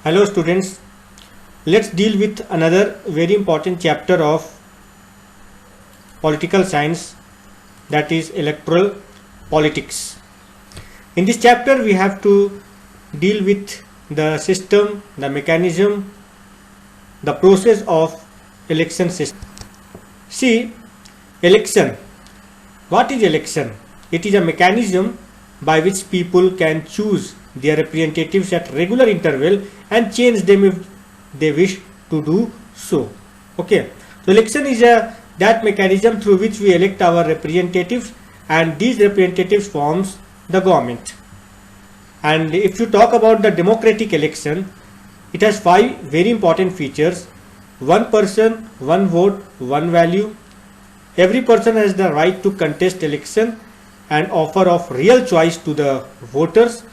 Hello students, let's deal with another very important chapter of political science, that is electoral politics. In this chapter we have to deal with the system, the mechanism, the process of election system. See, election. What is election? It is a mechanism by which people can choose their representatives at regular interval and change them if they wish to do so. Okay. So election is that mechanism through which we elect our representatives, and these representatives forms the government. And if you talk about the democratic election, it has 5 very important features. One person, one vote, one value. Every person has the right to contest election and offer of real choice to the voters.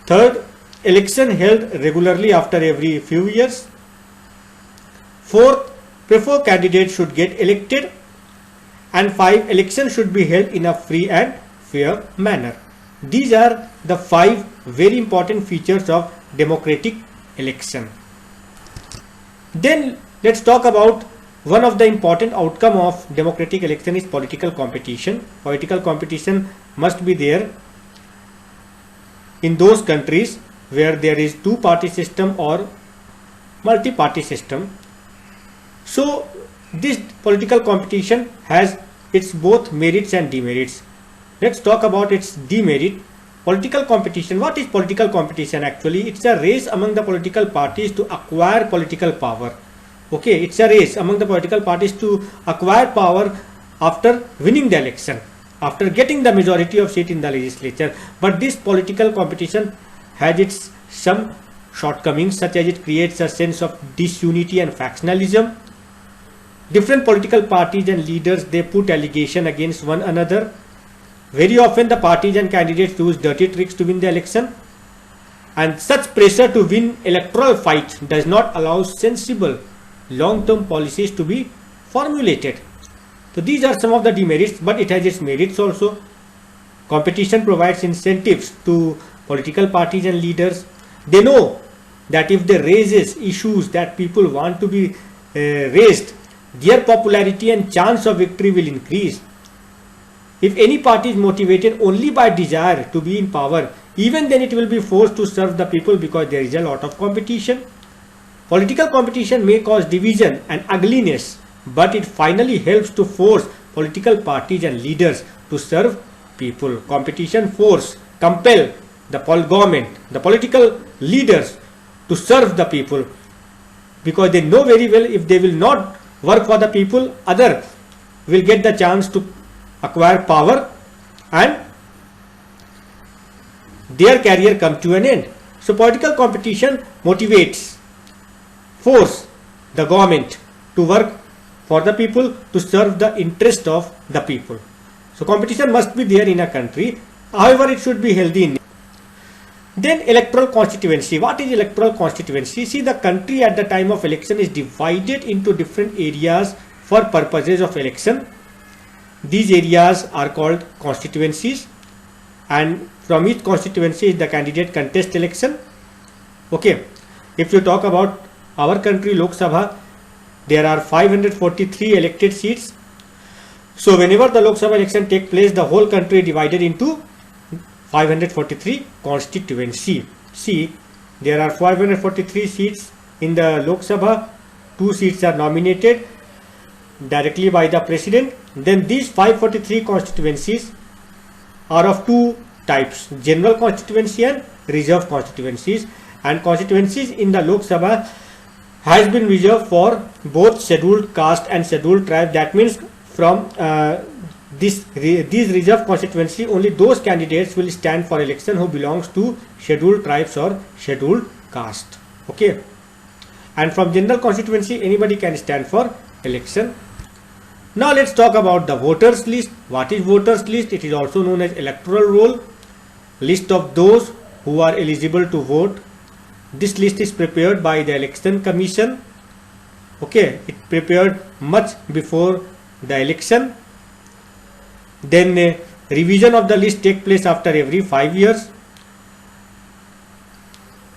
Third, election held regularly after every few years. Fourth, preferred candidates should get elected. And 5, election should be held in a free and fair manner. These are the 5 very important features of democratic election. Then let's talk about one of the important outcome of democratic election is political competition. Political competition must be there in those countries where there is two-party system or multi-party system. So this political competition has its both merits and demerits. Let's talk about its demerit. Political competition. What is political competition actually? It's a race among the political parties to acquire political power. Okay, it's a race among the political parties to acquire power after winning the election, after getting the majority of seats in the legislature. But this political competition has its some shortcomings, such as it creates a sense of disunity and factionalism. Different political parties and leaders, they put allegation against one another. Very often the parties and candidates use dirty tricks to win the election, and such pressure to win electoral fight does not allow sensible long-term policies to be formulated. So these are some of the demerits, but it has its merits also. Competition provides incentives to political parties and leaders. They know that if they raise issues that people want to be raised, their popularity and chance of victory will increase. If any party is motivated only by desire to be in power, even then it will be forced to serve the people because there is a lot of competition. Political competition may cause division and ugliness, but it finally helps to force political parties and leaders to serve people. Competition compel the government, the political leaders to serve the people, because they know very well if they will not work for the people, other will get the chance to acquire power and their career come to an end. So political competition motivates, force the government to work for the people, to serve the interest of the people. So competition must be there in a country. However, it should be healthy in. Then electoral constituency. What is electoral constituency? See, the country at the time of election is divided into different areas for purposes of election. These areas are called constituencies, and from each constituency the candidate contest election. Okay, if you talk about our country, Lok Sabha, there are 543 elected seats. So whenever the Lok Sabha election take place, the whole country is divided into 543 constituency. See, there are 543 seats in the Lok Sabha. 2 seats are nominated directly by the president. Then these 543 constituencies are of 2 types: general constituency and reserved constituencies. And constituencies in the Lok Sabha has been reserved for both scheduled caste and scheduled tribe. That means from these reserved constituency, only those candidates will stand for election who belongs to scheduled tribes or scheduled caste. Okay, and from general constituency anybody can stand for election. Now let's talk about the voters list. What is voters list? It is also known as electoral roll. List of those who are eligible to vote. This list is prepared by the election commission. Okay, it prepared much before the election. Then revision of the list take place after every 5 years.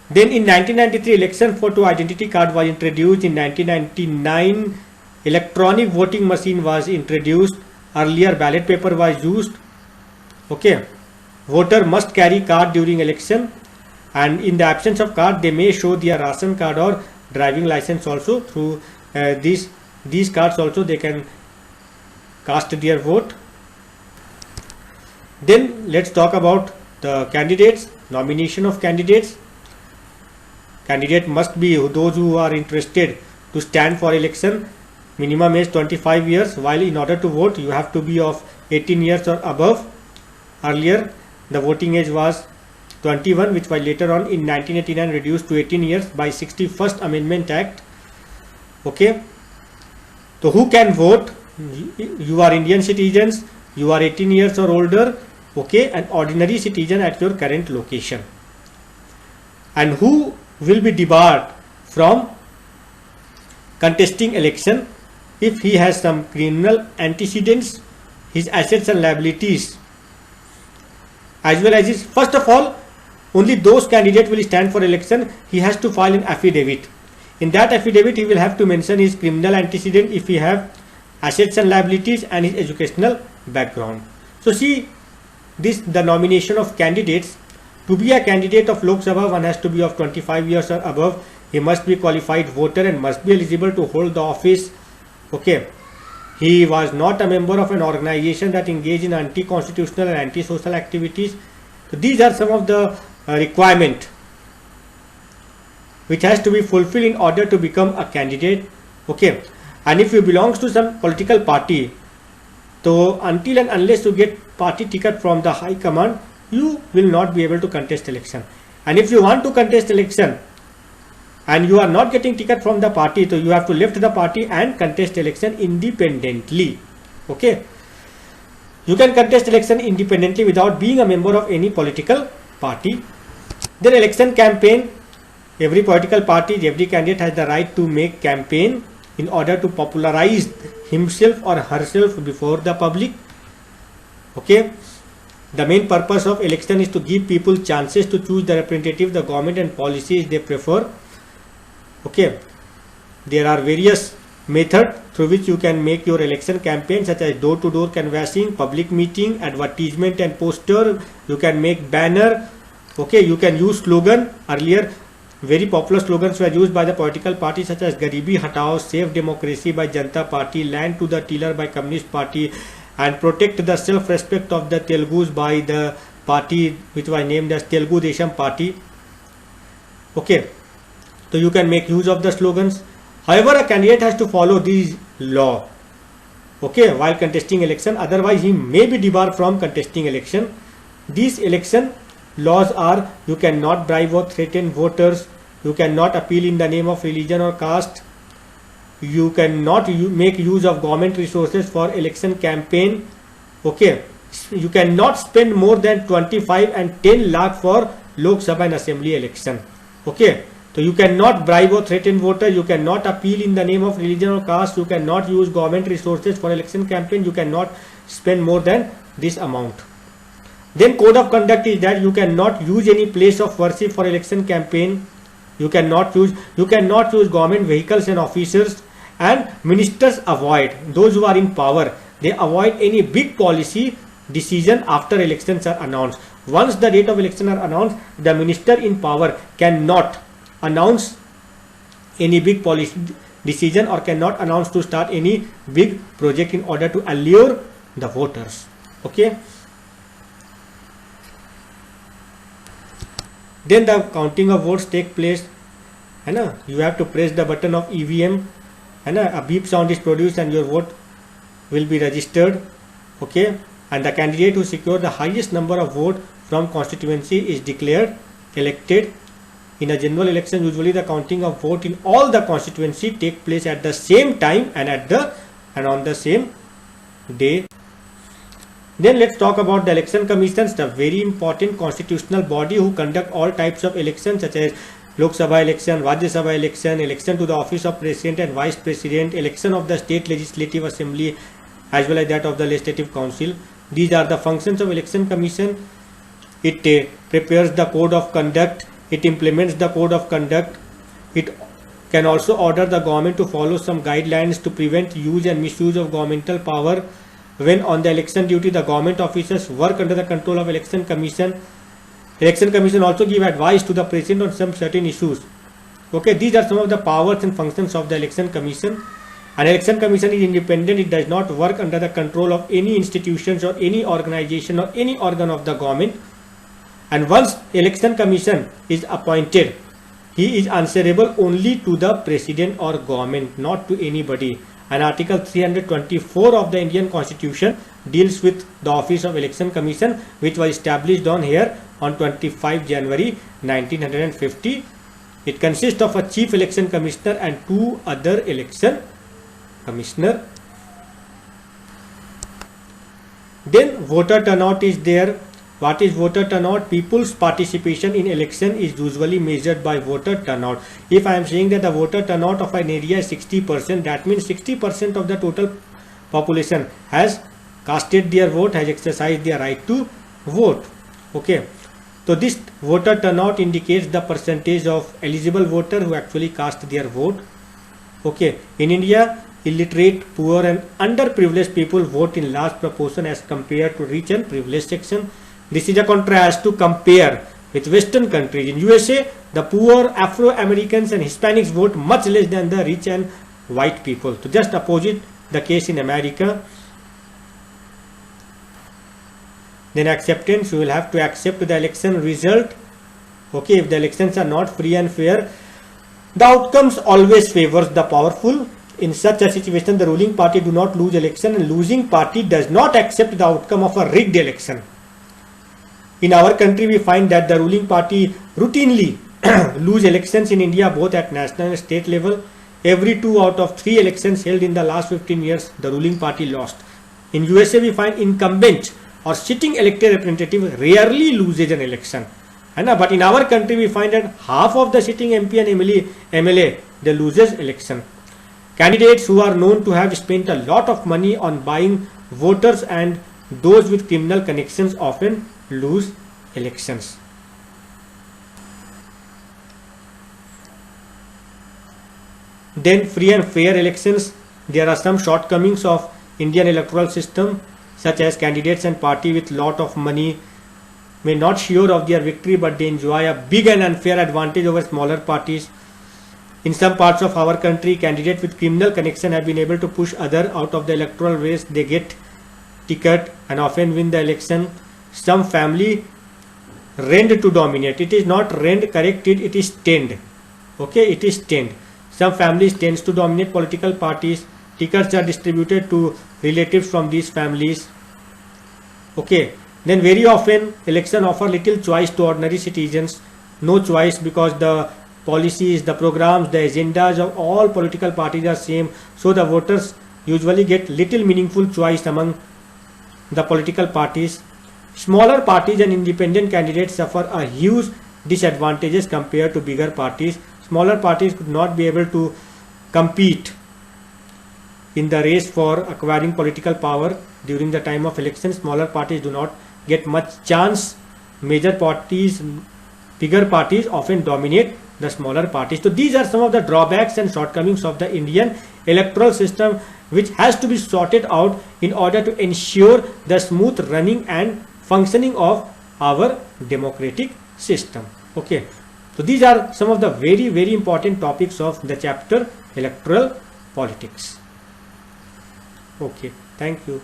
Then in 1993, election photo identity card was introduced. In 1999, electronic voting machine was introduced. Earlier ballot paper was used. Okay, voter must carry card during election, and in the absence of card they may show their ration card or driving license also. Through these cards also they can cast their vote. Then let's talk about the candidates. Nomination of candidates. Candidate must be those who are interested to stand for election. Minimum age 25 years, while in order to vote you have to be of 18 years or above. Earlier the voting age was 21, which was later on in 1989 reduced to 18 years by 61st Amendment Act. Okay, so who can vote? You are Indian citizens, you are 18 years or older, okay, an ordinary citizen at your current location. And who will be debarred from contesting election if he has some criminal antecedents, his assets and liabilities, as well as his, first of all, only those candidates will stand for election. He has to file an affidavit. In that affidavit he will have to mention his criminal antecedent, if he have assets and liabilities, and his educational background. So see this, the nomination of candidates. To be a candidate of Lok Sabha, one has to be of 25 years or above. He must be qualified voter and must be eligible to hold the office. Okay, he was not a member of an organization that engaged in anti-constitutional and anti-social activities. So these are some of the requirement which has to be fulfilled in order to become a candidate. Okay, and if you belongs to some political party, so until and unless you get party ticket from the high command, you will not be able to contest election. And if you want to contest election and you are not getting ticket from the party, so you have to left the party and contest election independently. Okay, you can contest election independently without being a member of any political party. Then election campaign. Every political party, every candidate has the right to make campaign in order to popularize himself or herself before the public. Okay, the main purpose of election is to give people chances to choose the representative, the government and policies they prefer. Okay, there are various methods through which you can make your election campaign, such as door-to-door canvassing, public meeting, advertisement and poster. You can make banner. Okay, you can use slogan. Earlier very popular slogans were used by the political parties such as Garibi Hatao, Save Democracy by Janata Party, Land to the Tiller by Communist Party, and Protect the Self-Respect of the Telugus by the party which was named as Telugu Desam Party. Okay, so you can make use of the slogans. However, a candidate has to follow these law, okay, while contesting election, otherwise he may be debarred from contesting election. These election laws are: you cannot bribe or threaten voters, you cannot appeal in the name of religion or caste, you cannot make use of government resources for election campaign. Okay, you cannot spend more than 25 and 10 lakh for Lok Sabha and Assembly election. Okay, so you cannot bribe or threaten voters, you cannot appeal in the name of religion or caste, you cannot use government resources for election campaign, you cannot spend more than this amount. Then code of conduct is that you cannot use any place of worship for election campaign. You cannot use government vehicles and officers, and ministers avoid, those who are in power, they avoid any big policy decision after elections are announced. Once the date of election are announced, the minister in power cannot announce any big policy decision or cannot announce to start any big project in order to allure the voters. Okay. Then the counting of votes take place. You have to press the button of EVM. A beep sound is produced and your vote will be registered. Okay, and the candidate who secures the highest number of votes from constituency is declared elected. In a general election, usually the counting of vote in all the constituency take place at the same time and on the same day. Then let's talk about the election commissions, the very important constitutional body who conduct all types of elections such as Lok Sabha election, Rajya Sabha election, election to the office of president and vice president, election of the state legislative assembly as well as that of the legislative council. These are the functions of election commission. It prepares the code of conduct, It implements the code of conduct. It can also order the government to follow some guidelines to prevent use and misuse of governmental power. When on the election duty, the government officers work under the control of Election Commission. Election Commission also give advice to the President on some certain issues. Okay, these are some of the powers and functions of the Election Commission. An Election Commission is independent. It does not work under the control of any institutions or any organization or any organ of the government. And once Election Commission is appointed, he is answerable only to the President or government, not to anybody. And Article 324 of the Indian Constitution deals with the Office of Election Commission, which was established on here on 25 January 1950. It consists of a Chief Election Commissioner and 2 other election commissioner. Then voter turnout is there. What is voter turnout? People's participation in election is usually measured by voter turnout. If I am saying that the voter turnout of an area is 60%, that means 60% of the total population has casted their vote, has exercised their right to vote. Okay. So this voter turnout indicates the percentage of eligible voters who actually cast their vote. Okay. In India, illiterate, poor and underprivileged people vote in large proportion as compared to rich and privileged section. This is a contrast to compare with Western countries. In USA, the poor, Afro-Americans and Hispanics vote much less than the rich and white people. So just opposite the case in America. Then acceptance, you will have to accept the election result. Okay, if the elections are not free and fair, the outcomes always favors the powerful. In such a situation, the ruling party do not lose election and losing party does not accept the outcome of a rigged election. In our country, we find that the ruling party routinely lose elections in India, both at national and state level. Every 2 out of 3 elections held in the last 15 years, the ruling party lost. In USA, we find incumbent or sitting elected representative rarely loses an election. But in our country, we find that half of the sitting MP and MLA, they loses election. Candidates who are known to have spent a lot of money on buying voters and those with criminal connections often lose elections. Then free and fair elections. There are some shortcomings of Indian electoral system, such as candidates and party with lot of money may not sure of their victory, but they enjoy a big and unfair advantage over smaller parties. In some parts of our country, candidates with criminal connection have been able to push other out of the electoral race. They get ticket and often win the election. Some family rend to dominate. It is not rend corrected, it is tend. Okay, it is tend. Some families tends to dominate political parties. Tickets are distributed to relatives from these families. Okay, then very often election offer little choice to ordinary citizens. No choice because the policies, the programs, the agendas of all political parties are same. So the voters usually get little meaningful choice among the political parties. Smaller parties and independent candidates suffer a huge disadvantages compared to bigger parties. Smaller parties could not be able to compete in the race for acquiring political power during the time of election. Smaller parties do not get much chance. Major parties, bigger parties often dominate the smaller parties. So these are some of the drawbacks and shortcomings of the Indian electoral system, which has to be sorted out in order to ensure the smooth running and functioning of our democratic system. Okay, so these are some of the very, very important topics of the chapter electoral politics. Okay, thank you.